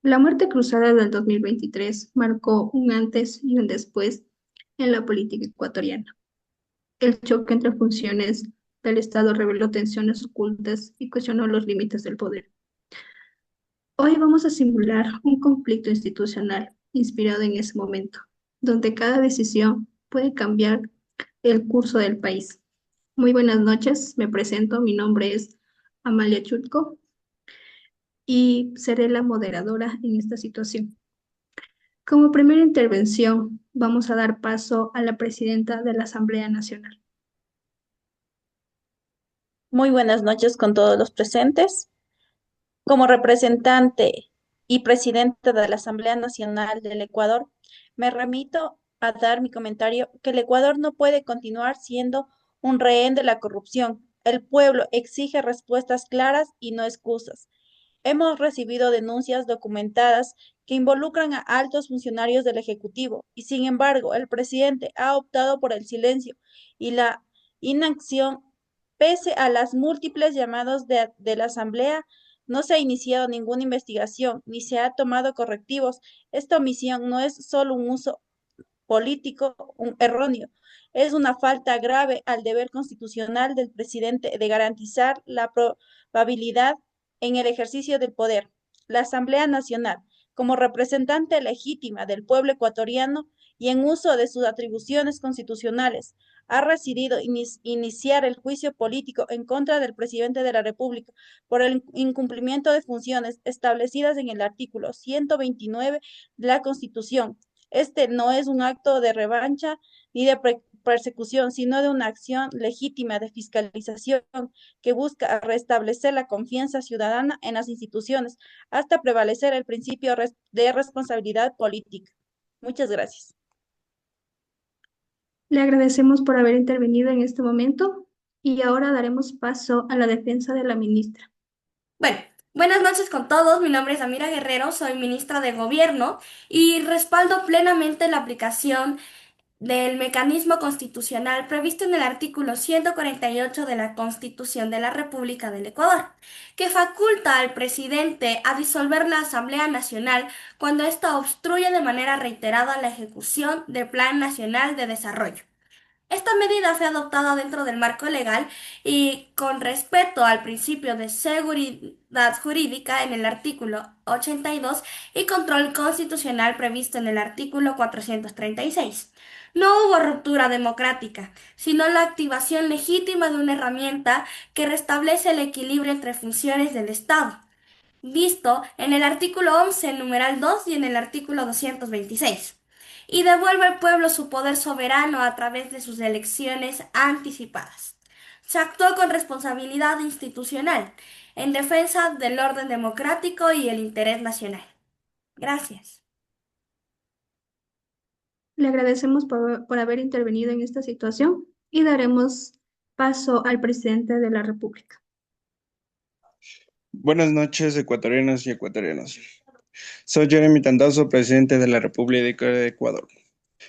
La muerte cruzada del 2023 marcó un antes y un después en la política ecuatoriana. El choque entre funciones del Estado reveló tensiones ocultas y cuestionó los límites del poder. Hoy vamos a simular un conflicto institucional inspirado en ese momento, donde cada decisión puede cambiar el curso del país. Muy buenas noches, me presento, mi nombre es Amalia Chutko y seré la moderadora en esta situación. Como primera intervención, vamos a dar paso a la presidenta de la Asamblea Nacional. Muy buenas noches con todos los presentes. Como representante y presidente de la Asamblea Nacional del Ecuador, me remito a dar mi comentario que el Ecuador no puede continuar siendo un rehén de la corrupción. El pueblo exige respuestas claras y no excusas. Hemos recibido denuncias documentadas que involucran a altos funcionarios del Ejecutivo y, sin embargo, el presidente ha optado por el silencio y la inacción. Pese a las múltiples llamadas de la Asamblea, no se ha iniciado ninguna investigación ni se ha tomado correctivos. Esta omisión no es solo un uso político erróneo, es una falta grave al deber constitucional del presidente de garantizar la probabilidad en el ejercicio del poder. La Asamblea Nacional, como representante legítima del pueblo ecuatoriano y en uso de sus atribuciones constitucionales, ha decidido iniciar el juicio político en contra del presidente de la República por el incumplimiento de funciones establecidas en el artículo 129 de la Constitución. Este no es un acto de revancha ni de persecución, sino de una acción legítima de fiscalización que busca restablecer la confianza ciudadana en las instituciones hasta prevalecer el principio de responsabilidad política. Muchas gracias. Le agradecemos por haber intervenido en este momento y ahora daremos paso a la defensa de la ministra. Bueno, buenas noches con todos. Mi nombre es Amira Guerrero, soy ministra de Gobierno y respaldo plenamente la aplicación del mecanismo constitucional previsto en el artículo 148 de la Constitución de la República del Ecuador, que faculta al presidente a disolver la Asamblea Nacional cuando ésta obstruye de manera reiterada la ejecución del Plan Nacional de Desarrollo. Esta medida fue adoptada dentro del marco legal y con respeto al principio de seguridad jurídica en el artículo 82 y control constitucional previsto en el artículo 436. No hubo ruptura democrática, sino la activación legítima de una herramienta que restablece el equilibrio entre funciones del Estado, visto en el artículo 11, numeral 2 y en el artículo 226, y devuelve al pueblo su poder soberano a través de sus elecciones anticipadas. Se actuó con responsabilidad institucional, en defensa del orden democrático y el interés nacional. Gracias. Le agradecemos por haber intervenido en esta situación y daremos paso al presidente de la República. Buenas noches, ecuatorianas y ecuatorianos. Soy Jeremy Tandazo, presidente de la República de Ecuador.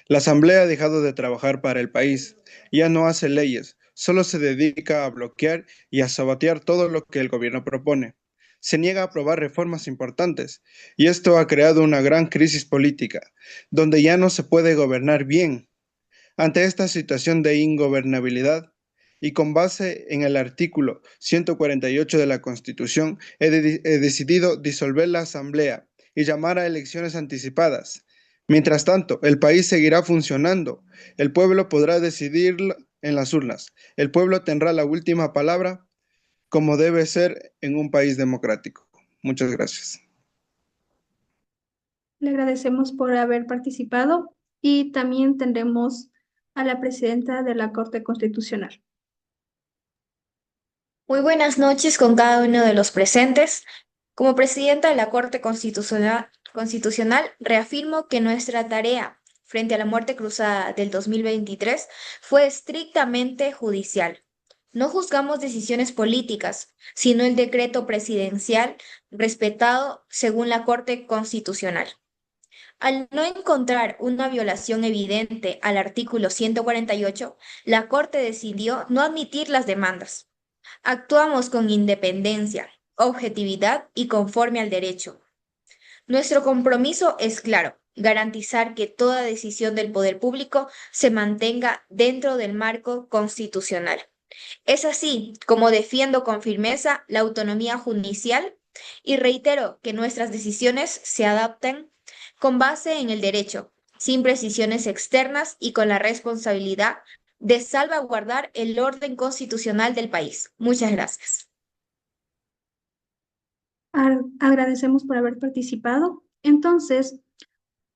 La Asamblea ha dejado de trabajar para el país, ya no hace leyes, solo se dedica a bloquear y a sabotear todo lo que el gobierno propone. Se niega a aprobar reformas importantes, y esto ha creado una gran crisis política, donde ya no se puede gobernar bien. Ante esta situación de ingobernabilidad, y con base en el artículo 148 de la Constitución, he decidido disolver la Asamblea y llamar a elecciones anticipadas. Mientras tanto, el país seguirá funcionando. El pueblo podrá decidir en las urnas. El pueblo tendrá la última palabra, como debe ser en un país democrático. Muchas gracias. Le agradecemos por haber participado y también tendremos a la presidenta de la Corte Constitucional. Muy buenas noches con cada uno de los presentes. Como presidenta de la Constitucional, reafirmo que nuestra tarea frente a la muerte cruzada del 2023 fue estrictamente judicial. No juzgamos decisiones políticas, sino el decreto presidencial respetado según la Corte Constitucional. Al no encontrar una violación evidente al artículo 148, la Corte decidió no admitir las demandas. Actuamos con independencia, objetividad y conforme al derecho. Nuestro compromiso es claro, garantizar que toda decisión del poder público se mantenga dentro del marco constitucional. Es así como defiendo con firmeza la autonomía judicial y reitero que nuestras decisiones se adapten con base en el derecho, sin precisiones externas y con la responsabilidad de salvaguardar el orden constitucional del país. Muchas gracias. Agradecemos por haber participado. Entonces,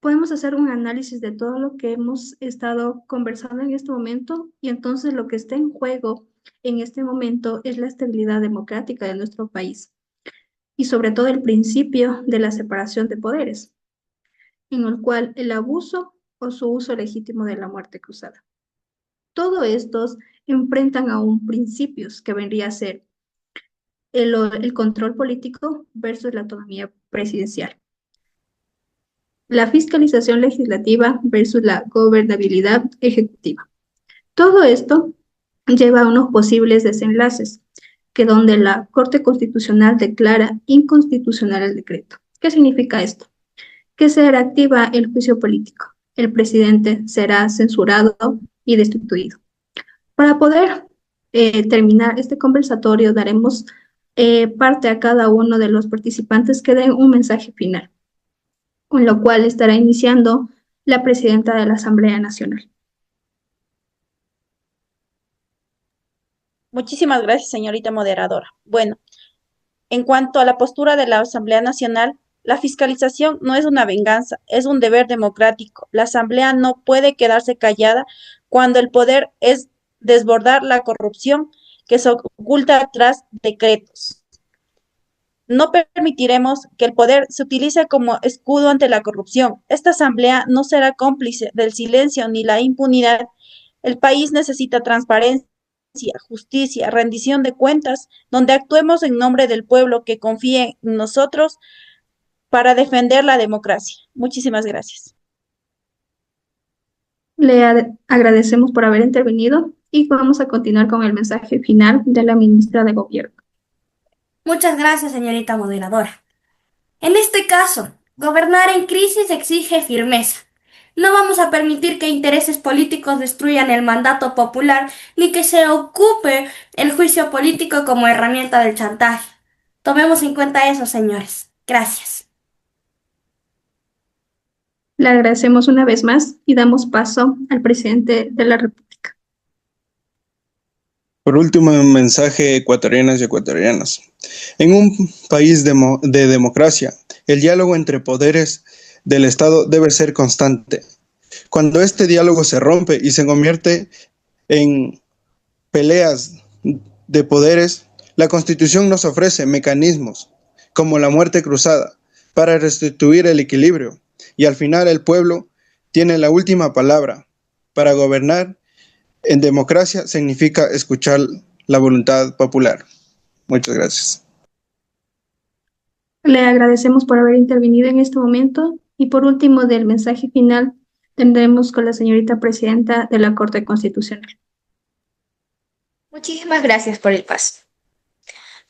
podemos hacer un análisis de todo lo que hemos estado conversando en este momento y entonces lo que está en juego en este momento es la estabilidad democrática de nuestro país y sobre todo el principio de la separación de poderes, en el cual el abuso o su uso legítimo de la muerte cruzada. Todos estos enfrentan a un principio que vendría a ser el control político versus la autonomía presidencial, la fiscalización legislativa versus la gobernabilidad ejecutiva. Todo esto lleva a unos posibles desenlaces, que donde la Corte Constitucional declara inconstitucional el decreto. ¿Qué significa esto? Que se reactiva el juicio político. El presidente será censurado y destituido. Para poder terminar este conversatorio, daremos parte a cada uno de los participantes que den un mensaje final, con lo cual estará iniciando la presidenta de la Asamblea Nacional. Muchísimas gracias, señorita moderadora. Bueno, en cuanto a la postura de la Asamblea Nacional, la fiscalización no es una venganza, es un deber democrático. La Asamblea no puede quedarse callada cuando el poder es desbordar la corrupción que se oculta tras decretos. No permitiremos que el poder se utilice como escudo ante la corrupción. Esta Asamblea no será cómplice del silencio ni la impunidad. El país necesita transparencia, justicia, rendición de cuentas, donde actuemos en nombre del pueblo que confíe en nosotros para defender la democracia. Muchísimas gracias. Le agradecemos por haber intervenido y vamos a continuar con el mensaje final de la ministra de Gobierno. Muchas gracias, señorita moderadora. En este caso, gobernar en crisis exige firmeza. No vamos a permitir que intereses políticos destruyan el mandato popular ni que se ocupe el juicio político como herramienta del chantaje. Tomemos en cuenta eso, señores. Gracias. Le agradecemos una vez más y damos paso al presidente de la República. Por último, un mensaje ecuatorianas y ecuatorianos. En un país de democracia, el diálogo entre poderes del Estado debe ser constante. Cuando este diálogo se rompe y se convierte en peleas de poderes, la Constitución nos ofrece mecanismos como la muerte cruzada para restituir el equilibrio y al final el pueblo tiene la última palabra. Para gobernar en democracia significa escuchar la voluntad popular. Muchas gracias. Le agradecemos por haber intervenido en este momento y por último del mensaje final tendremos con la señorita presidenta de la Corte Constitucional. Muchísimas gracias por el paso.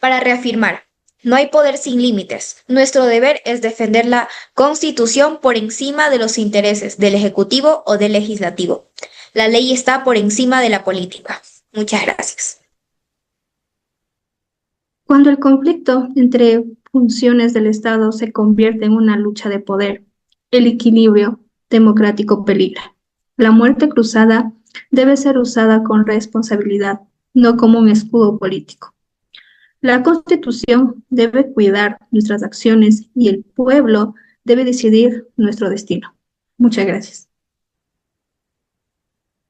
Para reafirmar, no hay poder sin límites. Nuestro deber es defender la Constitución por encima de los intereses del Ejecutivo o del Legislativo. La ley está por encima de la política. Muchas gracias. Cuando el conflicto entre funciones del Estado se convierte en una lucha de poder, el equilibrio democrático peligra. La muerte cruzada debe ser usada con responsabilidad, no como un escudo político. La Constitución debe cuidar nuestras acciones y el pueblo debe decidir nuestro destino. Muchas gracias.